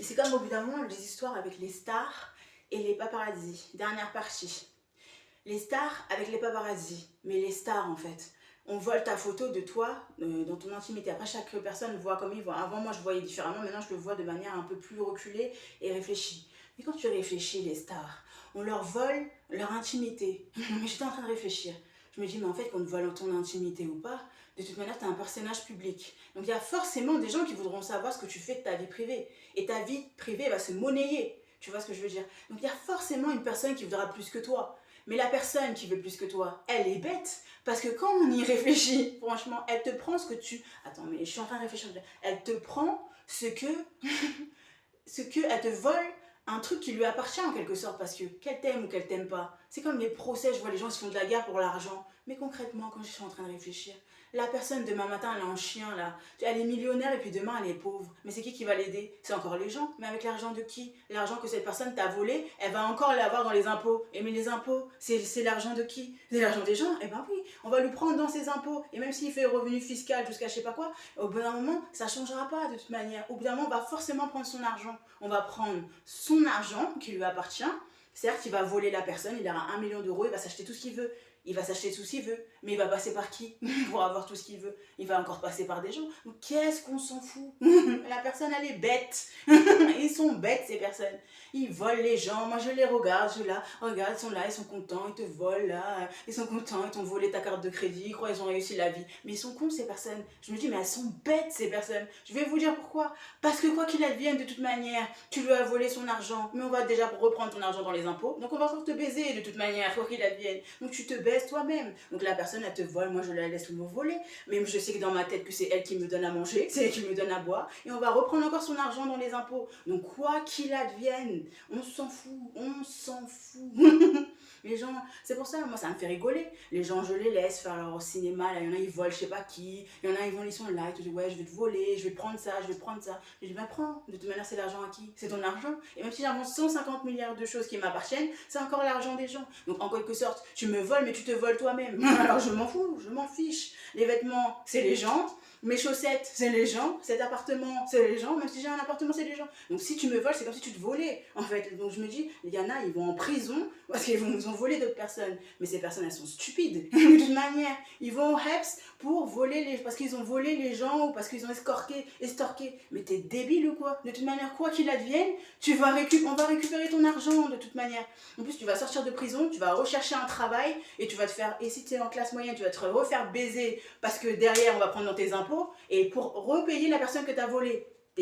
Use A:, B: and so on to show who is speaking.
A: c'est comme au bout d'un moment les histoires avec les stars et les paparazzis. Dernière partie. Les stars avec les paparazzis. Mais les stars en fait. On vole ta photo de toi dans ton intimité. Après, chaque personne voit comme il voit. Avant, moi, je voyais différemment. Maintenant, je le vois de manière un peu plus reculée et réfléchie. Mais quand tu réfléchis, les stars, on leur vole leur intimité. Mais j'étais en train de réfléchir. Je me dis, mais en fait, qu'on te vole ton intimité ou pas, de toute manière, tu es un personnage public. Donc, il y a forcément des gens qui voudront savoir ce que tu fais de ta vie privée. Et ta vie privée va se monnayer. Tu vois ce que je veux dire? Donc, il y a forcément une personne qui voudra plus que toi. Mais la personne qui veut plus que toi, elle est bête. Parce que quand on y réfléchit, franchement, elle te prend ce que tu... Attends, mais je suis en train de réfléchir. Elle te prend ce que... elle te vole un truc qui lui appartient en quelque sorte. Parce que qu'elle t'aime ou qu'elle t'aime pas, c'est comme les procès, je vois les gens qui se font de la guerre pour l'argent. Mais concrètement, quand je suis en train de réfléchir, la personne demain matin, elle a un chien là. Elle est millionnaire et puis demain, elle est pauvre. Mais c'est qui va l'aider? C'est encore les gens. Mais avec l'argent de qui? L'argent que cette personne t'a volé, elle va encore l'avoir dans les impôts. Et mais les impôts, c'est l'argent de qui? C'est l'argent des gens. Eh ben oui, on va lui prendre dans ses impôts. Et même s'il fait revenu fiscal jusqu'à je sais pas quoi, au bout d'un moment, ça changera pas de toute manière. Au bout d'un moment, on va forcément prendre son argent. On va prendre son argent qui lui appartient. Certes, il va voler la personne, il aura 1 million d'euros, il va s'acheter tout ce qu'il veut. Il va s'acheter tout ce qu'il veut. Mais il va passer par qui pour avoir tout ce qu'il veut? Il va encore passer par des gens. Donc qu'est-ce qu'on s'en fout? La personne, elle est bête. Ils sont bêtes, ces personnes. Ils volent les gens. Moi, je les regarde. Je là, regarde, ils sont là, ils sont contents, ils te volent là. Ils sont contents, ils t'ont volé ta carte de crédit. Ils croient qu'ils ont réussi la vie. Mais ils sont cons, ces personnes. Je me dis, mais elles sont bêtes, ces personnes. Je vais vous dire pourquoi. Parce que quoi qu'il advienne, de toute manière, tu lui as volé son argent. Mais on va déjà reprendre ton argent dans les impôts. Donc, on va encore te baiser, de toute manière, quoi qu'il advienne. Donc, tu te baises toi-même. Donc, la personne, elle te vole. Moi, je la laisse me voler. Même je sais que dans ma tête, que c'est elle qui me donne à manger. C'est elle qui me donne à boire. Et on va reprendre encore son argent dans les impôts. Donc, quoi qu'il advienne, on s'en fout. On s'en fout. Les gens, c'est pour ça, moi, ça me fait rigoler. Les gens, je les laisse faire leur cinéma. Là, il y en a, ils volent, je sais pas qui. Il y en a, ils sont là. Ils te disent, ouais, je vais te voler, je vais prendre ça, je vais prendre ça. Je dis, ben, prends. De toute manière, c'est l'argent à qui? C'est ton argent. Et même si j'avance 150 milliards de choses qui m'appartiennent, c'est encore l'argent des gens. Donc, en quelque sorte, tu me voles, mais tu te voles toi-même. Alors, je m'en fous, je m'en fiche. Les vêtements, c'est les gens. Mes chaussettes, c'est les gens. Cet appartement, c'est les gens. Même si j'ai un appartement, c'est les gens. Donc si tu me voles, c'est comme si tu te volais, en fait. Donc je me dis, il y en a, ils vont en prison parce qu'ils nous ont volé d'autres personnes. Mais ces personnes, elles sont stupides. De toute manière, ils vont au HEPS pour voler parce qu'ils ont volé les gens ou parce qu'ils ont estorqué. Mais t'es débile ou quoi? De toute manière, quoi qu'il advienne, on va récupérer ton argent de toute manière. En plus, tu vas sortir de prison, tu vas rechercher un travail et tu vas te faire, et si tu es en classe moyenne, tu vas te refaire baiser parce que derrière, on va prendre dans tes impôts et pour repayer la personne que tu as volée.